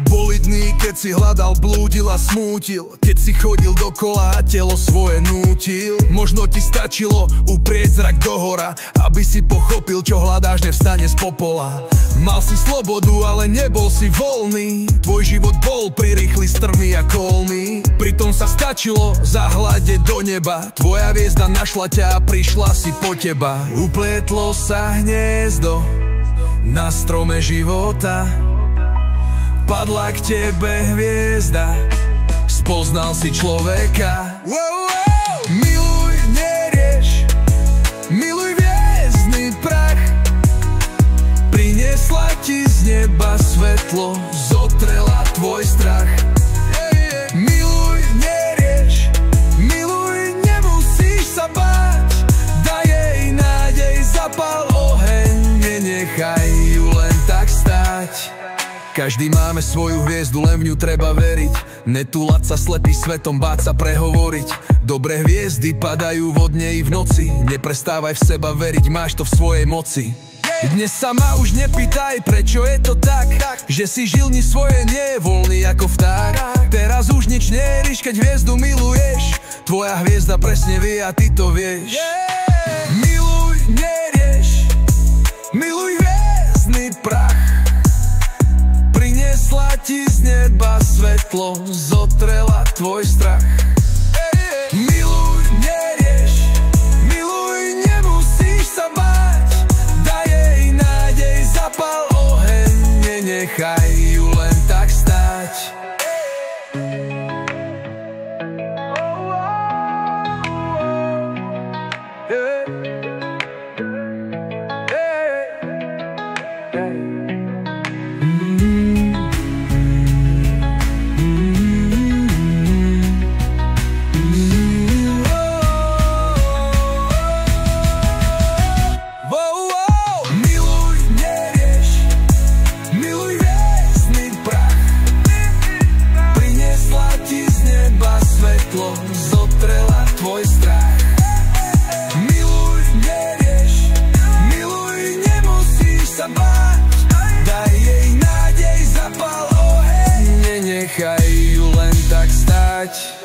Boli dny, keď si hľadal, blúdil a smútil, keď si chodil dokola a telo svoje nútil. Možno ti stačilo uprieť zrak dohora, aby si pochopil, čo hľadáš, nevstane z popola. Mal si slobodu, ale nebol si voľný. Tvoj život bol prirýchly, strmý a kolný. Pritom sa stačilo zahľadieť do neba. Tvoja hviezda našla ťa a prišla si po teba. Uplietlo sa hniezdo na strome života, padla k tebe hviezda, spoznal si človeka. Miluj, nerieš, miluj hviezdny prach. Priniesla ti z neba svetlo, zotrela tvoj strach. Miluj, nerieš, miluj, nemusíš sa báť. Daj jej nádej, zapal oheň, nenechaj ju len tak stáť. Každý máme svoju hviezdu, len v ňu treba veriť. Netúlať sa slepý svetom, báť sa prehovoriť. Dobré hviezdy padajú vodne i v noci. Neprestávaj v seba veriť, máš to v svojej moci. Dnes sa ma už nepýtaj, prečo je to tak, že si žilni svoje, nie je voľný ako vták. Teraz už nič neríš, keď hviezdu miluješ. Tvoja hviezda presne vie a ty to vieš. Miluj, nerieš, miluj hviezdny prach. Priniesla ti z neba svetlo, zotrela tvoj strach. Miluj, nerieš, miluj, nemusíš sa báť. Daj jej nádej, zapal oheň, nenechaj ju len tak stáť. Zotrela tvoj strach. Miluj, nerieš, miluj, nemusíš sa báť. Daj jej nádej, zapal oheň, nenechaj ju len tak stáť.